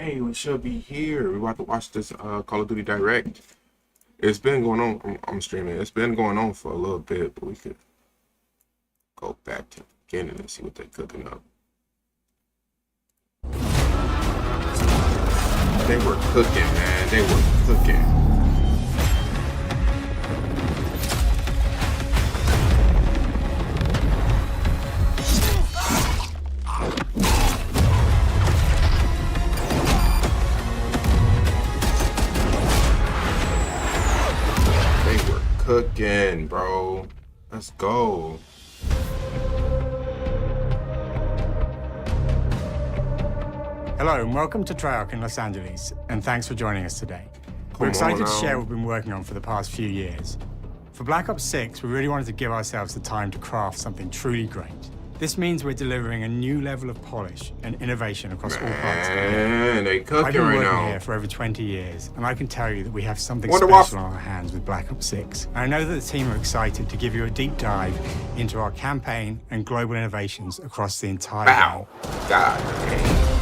Okay, we should be here. We're about to watch this Call of Duty Direct. It's been going on. I'm streaming. It's been going on for a little bit, but we could go back to the beginning and see what they're cooking up. They were cooking, man. They were cooking. Cooking, bro. Let's go. Hello and welcome to Treyarch in Los Angeles, and thanks for joining us today. We're excited to share what we've been working on for the past few years. For Black Ops 6, we really wanted to give ourselves the time to craft something truly great. This means we're delivering a new level of polish and innovation across all parts of the game. They cooking I've been right working now. here for over 20 years, and I can tell you that we have something Wonder special what? on our hands with Black Ops 6. And I know that the team are excited to give you a deep dive into our campaign and global innovations across the entire Wow. game. God dang.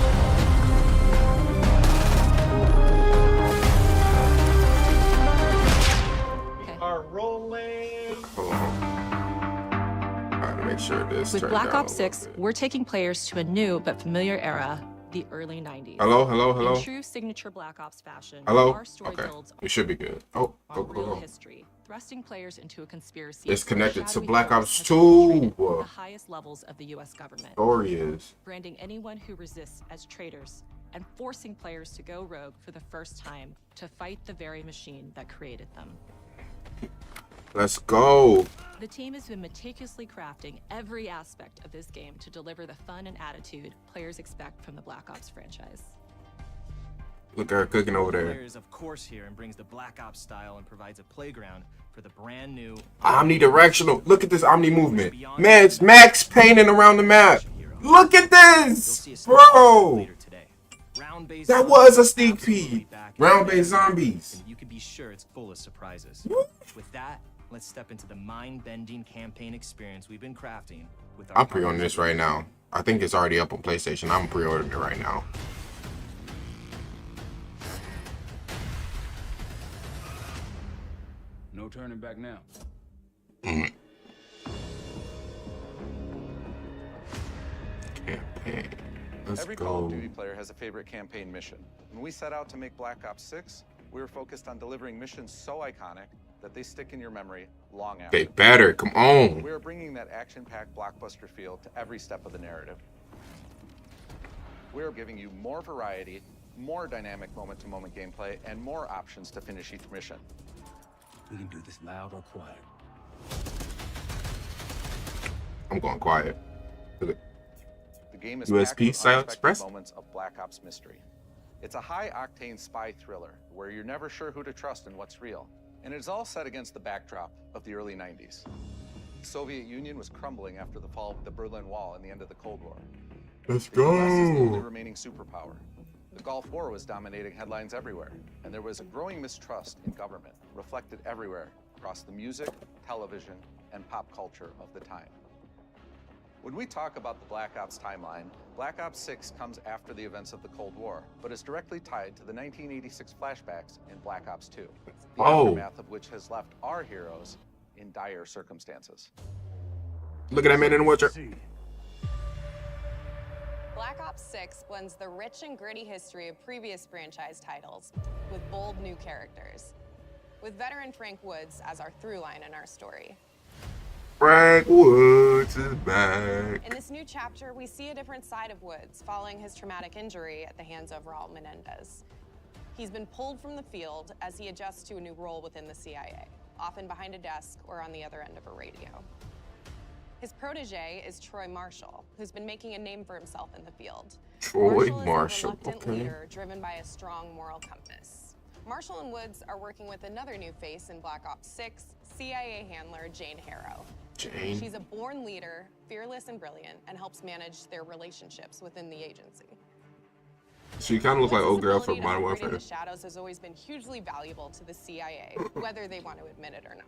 Are rolling. Hold on. All right, to make sure this With turned Black down a Ops little 6, bit. we're taking players to a new but familiar era, the early 90s. Hello, hello, hello. In true signature Black Ops fashion, Hello? our story Okay. builds We should be good. Oh, on go, go, real go. history, thrusting players into a conspiracy. It's connected to shadowy Black force Ops has 2. infiltrated the highest levels of the U.S. government, Story is. branding anyone who resists as traitors and forcing players to go rogue for the first time to fight the very machine that created them. Let's go. The team has been meticulously crafting every aspect of this game to deliver the fun and attitude players expect from the Black Ops franchise. Look at her cooking over there. Players, of course, here and brings the Black Ops style and provides a playground for the brand new Omnidirectional. Look at this omni movement. Man, it's Max painting around the map. Look at this, bro. That was a sneak peek. Round-based zombies. And you can be sure it's full of surprises. With that, let's step into the mind-bending campaign experience we've been crafting with our I'm pre-ordering this right now. I think it's already up on PlayStation. I'm pre-ordering it right now. No turning back now. Campaign. Let's Every Call of go. Duty player has a favorite campaign mission. When we set out to make Black Ops 6, we were focused on delivering missions so iconic that they stick in your memory long after. They better. Come on. We are bringing that action-packed blockbuster feel to every step of the narrative. We are giving you more variety, more dynamic moment-to-moment gameplay, and more options to finish each mission. We can do this loud or quiet. I'm going quiet. Look at The game is USP packed with Silent unexpected Express? moments of Black Ops mystery. It's a high-octane spy thriller where you're never sure who to trust and what's real. And it's all set against the backdrop of the early 90s. The Soviet Union was crumbling after the fall of the Berlin Wall and the end of the Cold War. Let's The US is the only go. remaining superpower. The Gulf War was dominating headlines everywhere, and there was a growing mistrust in government, reflected everywhere across the music, television, and pop culture of the time. When we talk about the Black Ops timeline, Black Ops 6 comes after the events of the Cold War, but is directly tied to the 1986 flashbacks in Black Ops 2, the aftermath of which has left our heroes in dire circumstances. Look at that man in the wheelchair. Black Ops 6 blends the rich and gritty history of previous franchise titles with bold new characters, with veteran Frank Woods as our through line in our story. Frank Woods is back. In this new chapter, we see a different side of Woods following his traumatic injury at the hands of Raul Menendez. He's been pulled from the field as he adjusts to a new role within the CIA, often behind a desk or on the other end of a radio. His protege is Troy Marshall, who's been making a name for himself in the field. Troy Marshall Marshall, is a reluctant okay. leader driven by a strong moral compass. Marshall and Woods are working with another new face in Black Ops 6, CIA handler Jane Harrow. Jane. She's a born leader, fearless and brilliant, and helps manage their relationships within the agency. She kind of looks like Woods' old girl ability from to Modern operate in Warfare. the shadows has always been hugely valuable to the CIA, whether they want to admit it or not.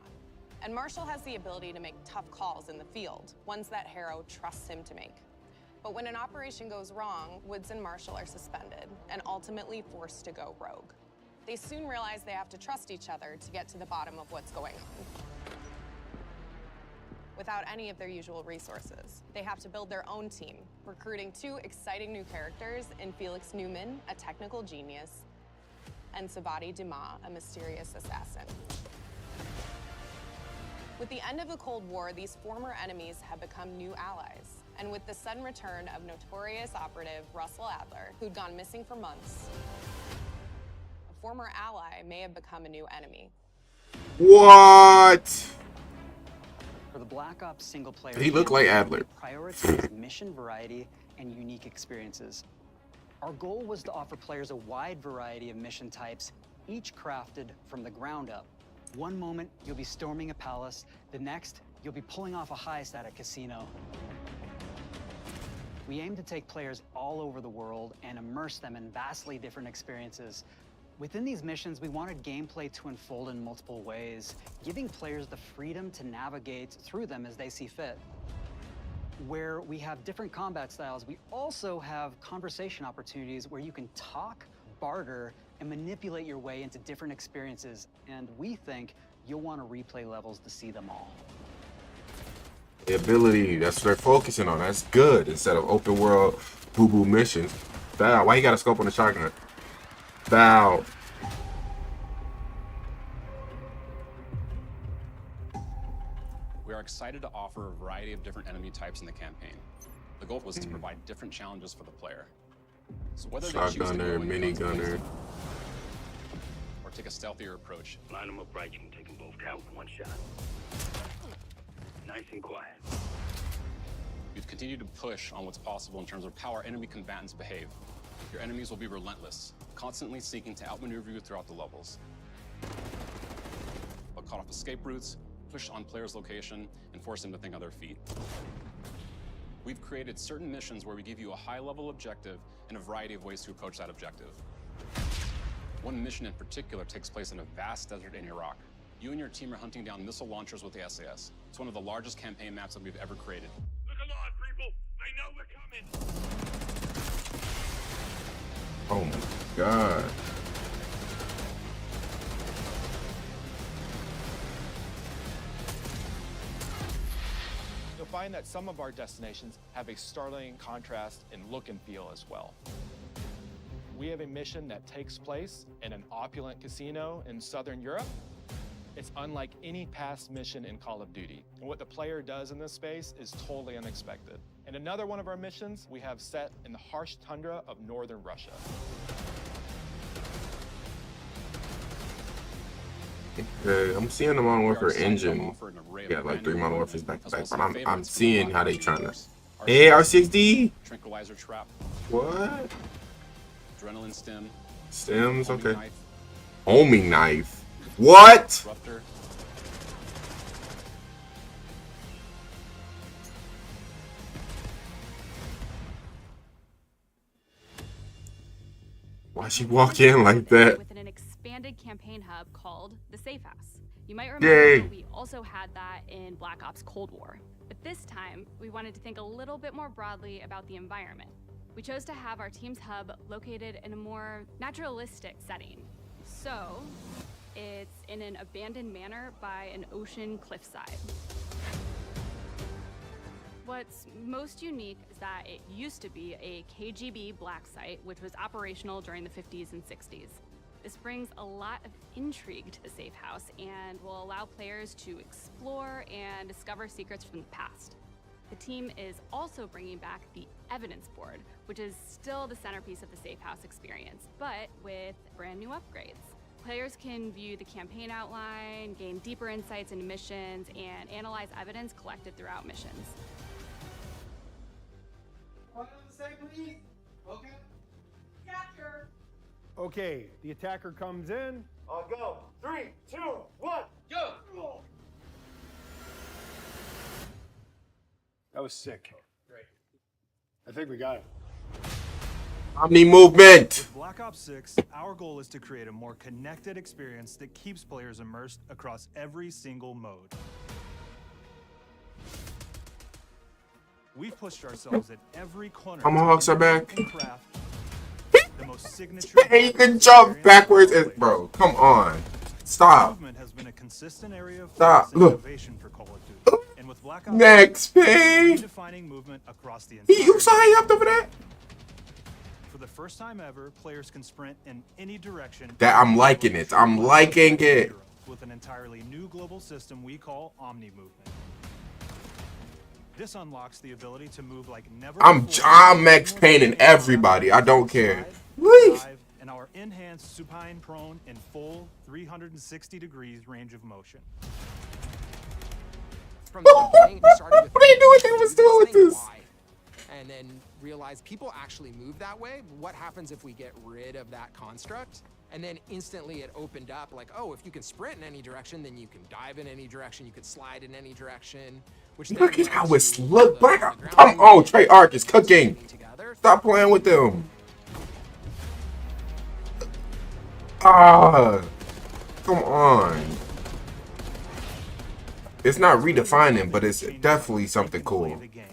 And Marshall has the ability to make tough calls in the field, ones that Harrow trusts him to make. But when an operation goes wrong, Woods and Marshall are suspended and ultimately forced to go rogue. They soon realize they have to trust each other to get to the bottom of what's going on. Without any of their usual resources, they have to build their own team, recruiting 2 exciting new characters in Felix Newman, a technical genius, and Savati Dumas, a mysterious assassin. With the end of the Cold War, these former enemies have become new allies. And with the sudden return of notorious operative Russell Adler, who'd gone missing for months, a former ally may have become a new enemy. What? For the Black Ops single player, He looked like Adler. Prioritize mission variety and unique experiences. Our goal was to offer players a wide variety of mission types, each crafted from the ground up. One moment, you'll be storming a palace. The next, you'll be pulling off a heist at a casino. We aim to take players all over the world and immerse them in vastly different experiences. Within these missions, we wanted gameplay to unfold in multiple ways, giving players the freedom to navigate through them as they see fit. Where we have different combat styles, we also have conversation opportunities where you can talk, barter, and manipulate your way into different experiences. And we think you'll want to replay levels to see them all. The ability, that's what they're focusing on. That's good instead of open world boo-boo missions. Bow. Why you got a scope on the shotgun? Bow. We are excited to offer a variety of different enemy types in the campaign. The goal was to provide different challenges for the player. So whether they choose to go Shotgunner, in minigunner. or take a stealthier approach, Line them up right, you can take them both down with one shot. Nice and quiet. we've continued to push on what's possible in terms of how our enemy combatants behave. Your enemies will be relentless, constantly seeking to outmaneuver you throughout the levels. They'll cut off escape routes, push on players' location, and force them to think on their feet. We've created certain missions where we give you a high-level objective and a variety of ways to approach that objective. One mission in particular takes place in a vast desert in Iraq. You and your team are hunting down missile launchers with the SAS. It's one of the largest campaign maps that we've ever created. Look alive, people! They know we're coming! Oh my God. You'll find that some of our destinations have a startling contrast in look and feel as well. We have a mission that takes place in an opulent casino in Southern Europe. It's unlike any past mission in Call of Duty. And what the player does in this space is totally unexpected. And another one of our missions we have set in the harsh tundra of northern Russia. I'm seeing the Modern Warfare engine. Yeah, like 3 Modern Warfare's back to back, but I'm seeing how they trying to. Hey, R6D. Tranquilizer trap. What? Adrenaline stem. Stems, homing okay. knife, Homing knife. What? disruptor. Why she walk in like that? Within an expanded campaign hub called the Safe House. You might remember Yay. that we also had that in Black Ops Cold War. But this time, we wanted to think a little bit more broadly about the environment. We chose to have our team's hub located in a more naturalistic setting. So, it's in an abandoned manor by an ocean cliffside. What's most unique is that it used to be a KGB black site, which was operational during the 50s and 60s. This brings a lot of intrigue to the Safe House and will allow players to explore and discover secrets from the past. The team is also bringing back the evidence board, which is still the centerpiece of the Safe House experience, but with brand new upgrades. Players can view the campaign outline, gain deeper insights into missions, and analyze evidence collected throughout missions. Okay, the attacker comes in. I'll go. 3, 2, 1, go! That was sick. Great. I think we got it. Omni movement. With Black Ops 6, our goal is to create a more connected experience that keeps players immersed across every single mode. We've pushed ourselves at every corner. Tomahawks are back. and craft the most signature. Hey, you can jump backwards. Bro, come on. Stop. Movement has been a consistent area of Stop. focus and Look. innovation for Call of Duty. And with Black Ops, Max Payne. redefining movement across the You entire. saw how up over that? For the first time ever, players can sprint in any direction. That I'm liking it. I'm liking it. With an entirely new global system we call Omni Movement. This unlocks the ability to move like never I'm before. Max Payne and everybody. I don't care. Dive, and our enhanced supine prone in full 360 degrees range of motion. From the beginning, we started with What are you doing? They was doing with this. why? And then realized people actually move that way. What happens if we get rid of that construct? And then instantly it opened up like, oh, if you can sprint in any direction, then you can dive in any direction, you can slide in any direction. Which Look at how it's look. Oh, Treyarch is cooking. Stop playing with them. Ah, come on. It's not redefining, but it's definitely something cool. The game,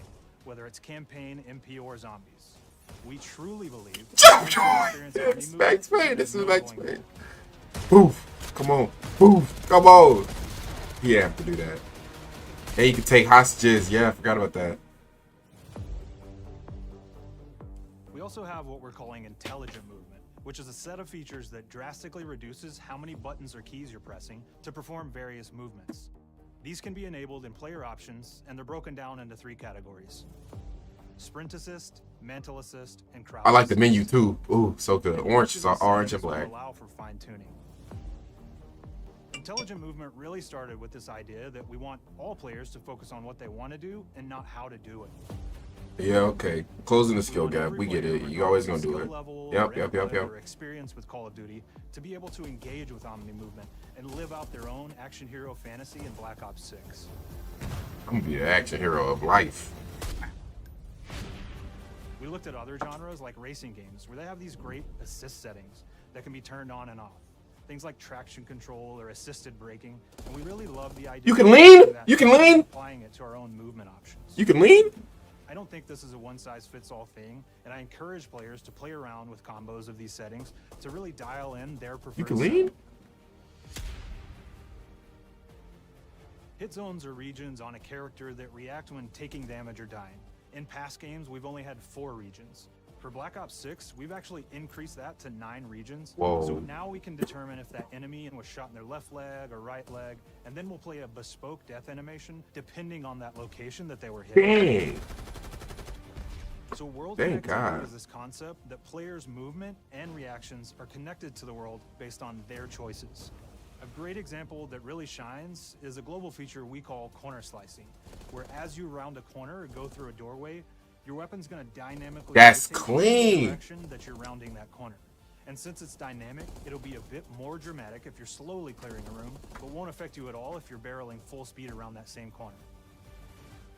whether it's campaign, MP, or zombies. We truly believe. It's Max Payne. This is Max Payne. Poof. Come on. Poof. Come on. Yeah, have to do that. And you can take hostages. Yeah, I forgot about that. We also have what we're calling intelligent movement, which is a set of features that drastically reduces how many buttons or keys you're pressing to perform various movements. These can be enabled in player options, and they're broken down into 3 categories: sprint assist, mantle assist, and crowd I like the assist. menu too. Ooh, so good. Orange is orange and black. Allow for fine-tuning. Intelligent movement really started with this idea that we want all players to focus on what they want to do and not how to do it. Yeah, okay. Closing the skill gap. We get it. You always gonna do it. Yep. Or experience with Call of Duty to be able to engage with Omni Movement and live out their own action hero fantasy in Black Ops 6. I'm gonna be the action hero of life. We looked at other genres like racing games where they have these great assist settings that can be turned on and off. Things like traction control or assisted braking, and we really love the idea. You can lean? You can lean? Applying it to our own movement options. You can lean? I don't think this is a one-size-fits-all thing, and I encourage players to play around with combos of these settings to really dial in their preferred. You can lean? Hit zones are regions on a character that react when taking damage or dying. In past games, we've only had 4 regions. For Black Ops 6, we've actually increased that to 9 regions. Whoa. So now we can determine if that enemy was shot in their left leg or right leg, and then we'll play a bespoke death animation depending on that location that they were hit. Dang. So world Thank connectivity God. is this concept that players' movement and reactions are connected to the world based on their choices. A great example that really shines is a global feature we call corner slicing, where as you round a corner or go through a doorway, your weapon's going to dynamically That's rotate clean. in the direction that you're rounding that corner. And since it's dynamic, it'll be a bit more dramatic if you're slowly clearing a room, but won't affect you at all if you're barreling full speed around that same corner.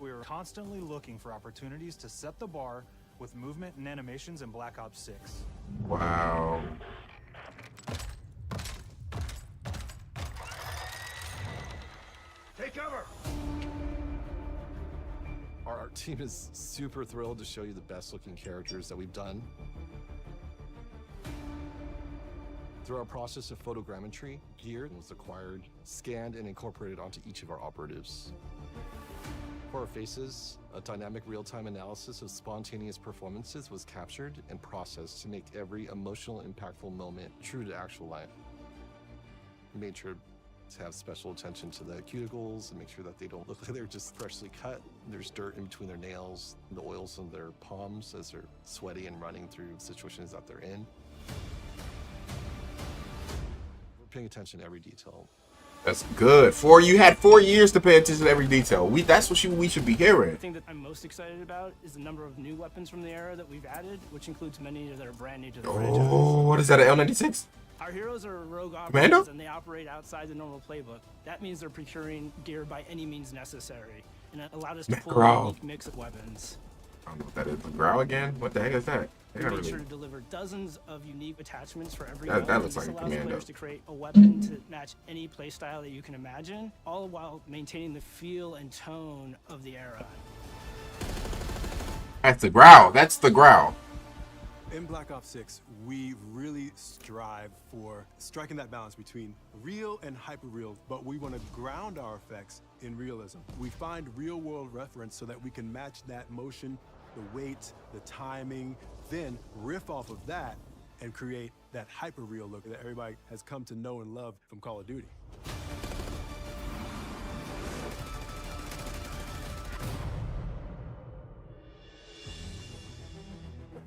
We're constantly looking for opportunities to set the bar with movement and animations in Black Ops 6. Wow. Take cover! Our art team is super thrilled to show you the best looking characters that we've done. Through our process of photogrammetry, gear was acquired, scanned, and incorporated onto each of our operatives. For our faces, a dynamic real-time analysis of spontaneous performances was captured and processed to make every emotional, impactful moment true to actual life. We made sure to have special attention to the cuticles and make sure that they don't look like they're just freshly cut. There's dirt in between their nails, the oils on their palms as they're sweaty and running through situations that they're in. We're paying attention to every detail. That's good. You had 4 years to pay attention to every detail. That's what we should be hearing. The thing that I'm most excited about is the number of new weapons from the era that we've added, which includes many that are brand new to the franchise. Oh, what is that, an L96? Our heroes are rogue Commando? operators and they operate outside the normal playbook. That means they're procuring gear by any means necessary, and it allowed us to pull a unique mix of weapons. I don't know what that is. McGraw again? What the heck is that? We made sure to deliver dozens of unique attachments for every That weapon. looks This like a allows Commando. players to create a weapon to match any playstyle that you can imagine, all while maintaining the feel and tone of the era. That's the growl. That's the growl. In Black Ops 6, we really strive for striking that balance between real and hyper-real, but we want to ground our effects in realism. We find real-world reference so that we can match that motion, the weight, the timing, then riff off of that and create that hyper-real look that everybody has come to know and love from Call of Duty.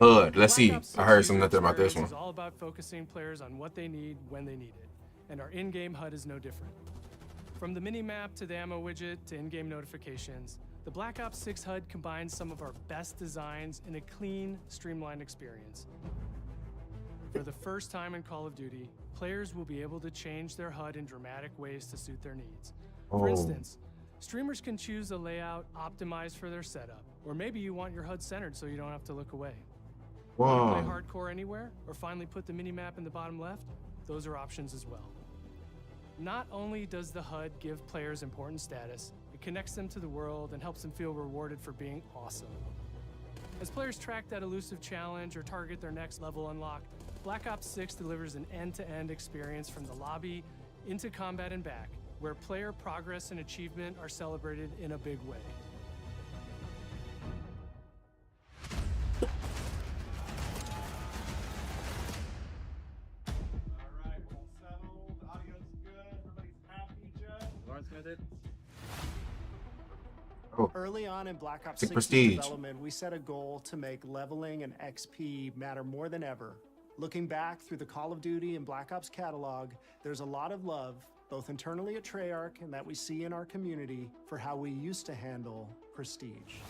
HUD. Let's see. I heard some nothing about this one. It's all about focusing players on what they need when they need it, and our in-game HUD is no different. From the mini-map to the ammo widget to in-game notifications, the Black Ops 6 HUD combines some of our best designs in a clean, streamlined experience. For the first time in Call of Duty, players will be able to change their HUD in dramatic ways to suit their needs. For instance, streamers can choose a layout optimized for their setup, or maybe you want your HUD centered so you don't have to look away. Want to play hardcore anywhere, or finally put the mini-map in the bottom left? Those are options as well. Not only does the HUD give players important status, it connects them to the world and helps them feel rewarded for being awesome. As players track that elusive challenge or target their next level unlock, Black Ops 6 delivers an end-to-end experience from the lobby into combat and back, where player progress and achievement are celebrated in a big way. Early on in Black Ops 6 development, we set a goal to make leveling and XP matter more than ever. Looking back through the Call of Duty and Black Ops catalog, there's a lot of love, both internally at Treyarch and that we see in our community, for how we used to handle prestige.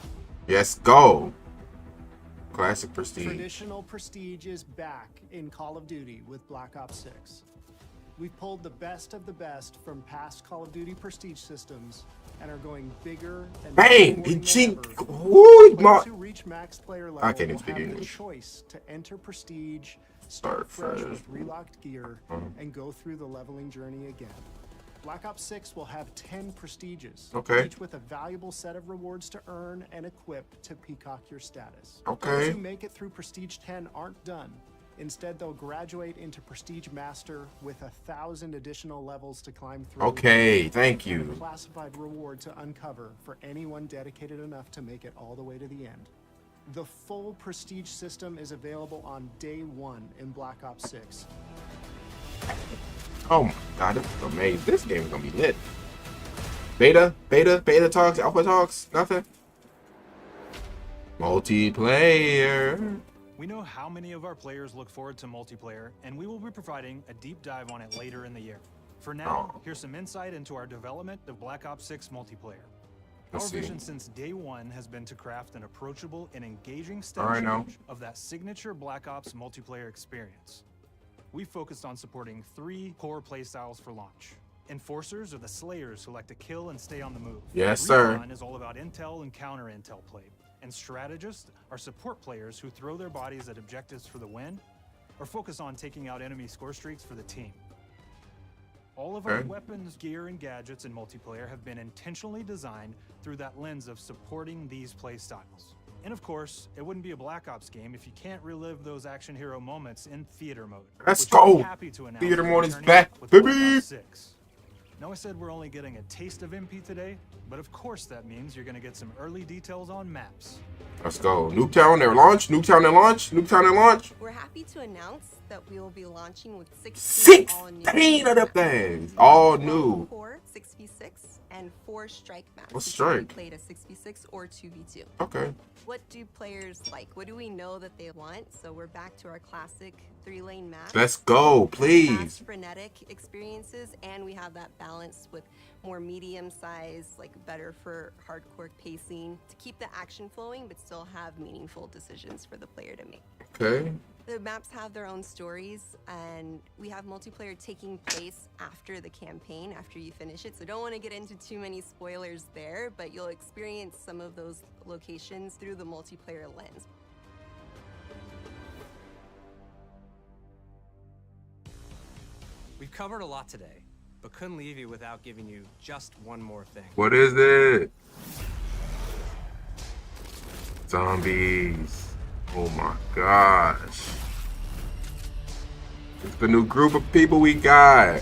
Yes, go. Classic prestige. Traditional prestige is back in Call of Duty with Black Ops 6. We've pulled the best of the best from past Call of Duty prestige systems and are going bigger and bang! Players who reach max player level I can't even speak will have English. the choice to enter prestige, start fresh with relocked gear, and go through the leveling journey again. Black Ops 6 will have 10 prestiges, each with a valuable set of rewards to earn and equip to peacock your status. Those who make it through Prestige 10 aren't done. Instead, they'll graduate into Prestige Master with 1,000 additional levels to climb through. Thank you. And a classified reward to uncover for anyone dedicated enough to make it all the way to the end. The full Prestige system is available on day 1 in Black Ops 6. Oh my god, this is amazing. This game is gonna be lit. Beta talks, alpha talks, nothing. Multiplayer. We know how many of our players look forward to multiplayer, and we will be providing a deep dive on it later in the year. For now, here's some insight into our development of Black Ops 6 multiplayer. Our vision since day one has been to craft an approachable and engaging step change of that signature Black Ops multiplayer experience. We focused on supporting 3 core playstyles for launch. Enforcers are the slayers who like to kill and stay on the move. Yes, sir. Recon is all about intel and counter-intel play. And strategists are support players who throw their bodies at objectives for the win, or focus on taking out enemy score streaks for the team. All of our weapons, gear, and gadgets in multiplayer have been intentionally designed through that lens of supporting these play styles. And of course, it wouldn't be a Black Ops game if you can't relive those action hero moments in theater mode. Let's go! Theater mode is back, baby! Now, I said we're only getting a taste of MP today, but of course that means you're going to get some early details on maps. Let's go. Nuketown at launch, Nuketown at launch, Nuketown at launch. We're happy to announce that we will be launching with 16 of them things. All new. 4 6v6 and 4 strike maps. What's which can be strike? Played as 6v6 or 2v2. Okay. What do players like? What do we know that they want? So we're back to our classic 3-lane map. Let's go, please. Fast, frenetic experiences, and we have that balance with more medium size, like better for hardcore pacing to keep the action flowing, but still have meaningful decisions for the player to make. Okay. The maps have their own stories, and we have multiplayer taking place after the campaign, after you finish it. So don't want to get into too many spoilers there, but you'll experience some of those locations through the multiplayer lens. We've covered a lot today, but couldn't leave you without giving you just one more thing. What is it? Zombies. Oh my gosh. It's the new group of people we got.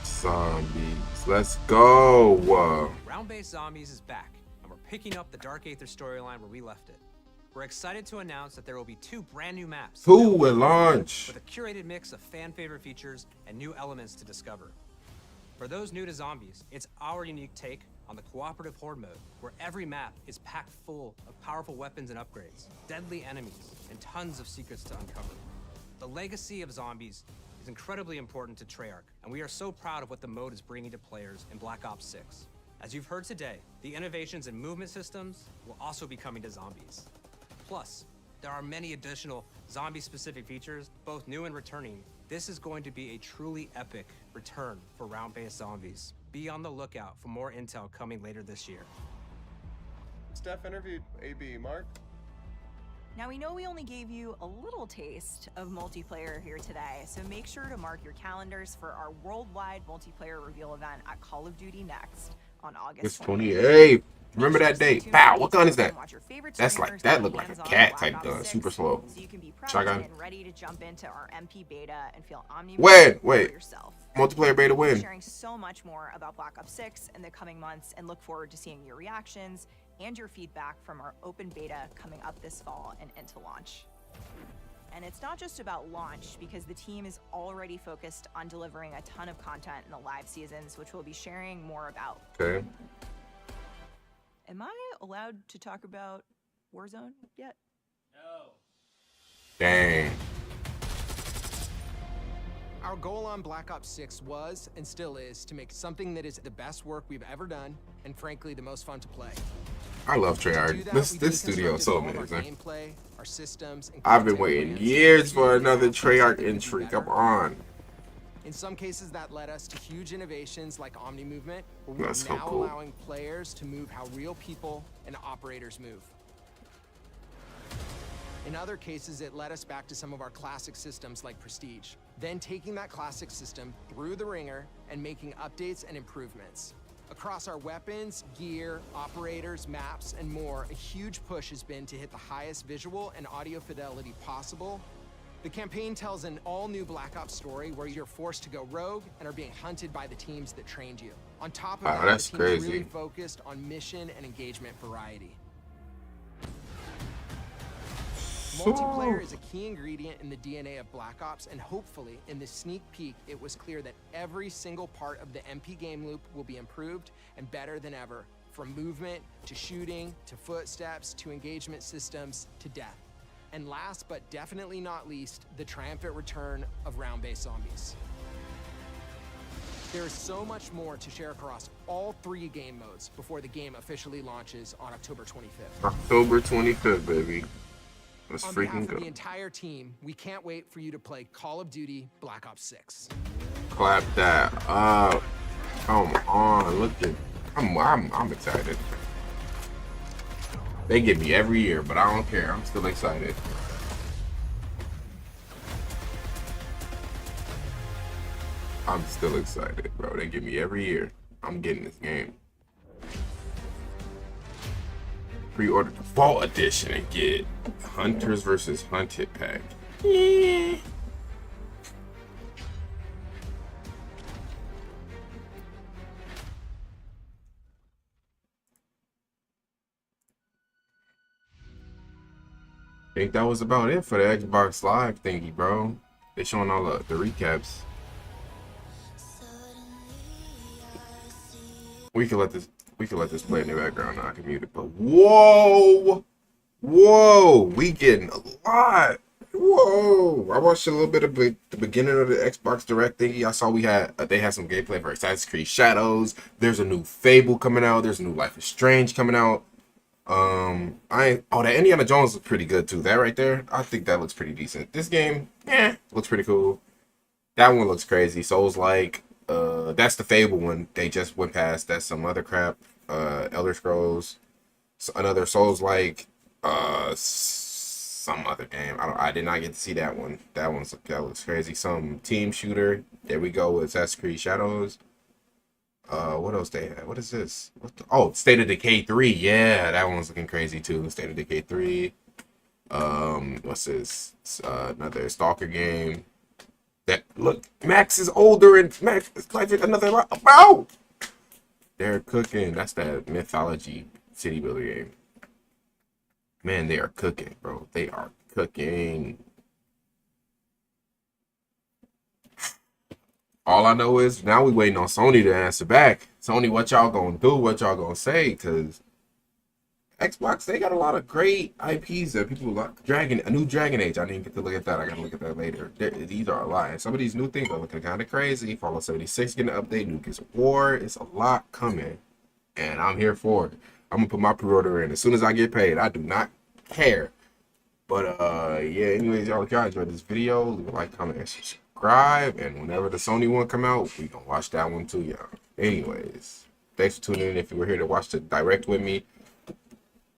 Zombies. Let's go. Round-based Zombies is back, and we're picking up the Dark Aether storyline where we left it. We're excited to announce that there will be 2 brand new maps. 2 at launch. With a curated mix of fan-favorite features and new elements to discover. For those new to Zombies, it's our unique take on the cooperative horde mode, where every map is packed full of powerful weapons and upgrades, deadly enemies, and tons of secrets to uncover. The legacy of Zombies is incredibly important to Treyarch, and we are so proud of what the mode is bringing to players in Black Ops 6. As you've heard today, the innovations in movement systems will also be coming to Zombies. Plus, there are many additional zombie-specific features, both new and returning. This is going to be a truly epic return for round-based Zombies. Be on the lookout for more intel coming later this year. Steph interviewed AB. Mark? Now, we know we only gave you a little taste of multiplayer here today, so make sure to mark your calendars for our worldwide multiplayer reveal event at Call of Duty Next on August 28th. Remember that date. Pow, what gun is that? That's like, that looked like a cat type gun. Super slow. So you can be Shotgun. and ready to jump into our MP beta and feel Wait. for yourself. Multiplayer beta We're win. sharing so much more about Black Ops 6 in the coming months and look forward to seeing your reactions and your feedback from our open beta coming up this fall and into launch. And it's not just about launch, because the team is already focused on delivering a ton of content in the live seasons, which we'll be sharing more about. Okay. Am I allowed to talk about Warzone yet? No. Dang. Our goal on Black Ops 6 was, and still is, to make something that is the best work we've ever done, and frankly, the most fun to play. I love Treyarch. This studio is so Our amazing. gameplay, our systems, and I've been content waiting plans years to for make another Black Ops Treyarch even entry. better. Come on. In some cases, that led us to huge innovations like Omni Movement, where we're That's so now cool. allowing players to move how real people and operators move. In other cases, it led us back to some of our classic systems like Prestige, then taking that classic system through the ringer and making updates and improvements. Across our weapons, gear, operators, maps, and more, a huge push has been to hit the highest visual and audio fidelity possible. The campaign tells an all-new Black Ops story where you're forced to go rogue and are being hunted by the teams that trained you. On top of Wow, that, that's the team's crazy. really focused on mission and engagement variety. Multiplayer is a key ingredient in the DNA of Black Ops, and hopefully, in this sneak peek, it was clear that every single part of the MP game loop will be improved and better than ever, from movement, to shooting, to footsteps, to engagement systems, to death. And last but definitely not least, the triumphant return of round-based Zombies. There is so much more to share across all 3 game modes before the game officially launches on October 25th. October 25th, baby. Let's On behalf freaking of go. the entire team, we can't wait for you to play Call of Duty Black Ops 6. Clap that up. Come on, look at. I'm excited. They get me every year, but I don't care. I'm still excited. I'm still excited, bro. They get me every year. I'm getting this game. Pre-order the Fall Edition and get Hunters versus Hunted pack. Yeah. Think that was about it for the Xbox Live thingy, bro. They showing all the recaps. We can let this play in the background now. I can mute it. But whoa, we getting a lot. Whoa! I watched a little bit of the beginning of the Xbox Direct thingy. I saw they had some gameplay for Assassin's Creed Shadows. There's a new Fable coming out. There's a new Life is Strange coming out. That Indiana Jones looks pretty good too. That right there, I think that looks pretty decent. This game, looks pretty cool. That one looks crazy. Souls-like. That's the Fable one. They just went past. That's some other crap. Elder Scrolls. Another Souls-like. Some other game. I did not get to see that one. That looks crazy. Some team shooter. There we go with Assassin's Creed Shadows. What else they had? What is this? Oh, State of Decay 3. Yeah, that one's looking crazy too. State of Decay 3. What's this? It's, another Stalker game. That look, Max is older and Max is like another. Oh, they're cooking. That's that mythology city builder game. Man, they are cooking, bro. They are cooking. All I know is now we waiting on Sony to answer back. Sony, what y'all gonna do? What y'all gonna say? Because Xbox, they got a lot of great IPs that people like. A new Dragon Age. I didn't get to look at that. I gotta look at that later. These are a lot. And some of these new things are looking kind of crazy. Fallout 76 getting an update. New Gears of War. It's a lot coming, and I'm here for it. I'm gonna put my pre-order in as soon as I get paid. I do not care. But yeah. Anyways, y'all, if y'all enjoyed this video, leave a like, comment, and subscribe. And whenever the Sony one come out, we gonna watch that one too, y'all. Anyways, thanks for tuning in. If you were here to watch the direct with me,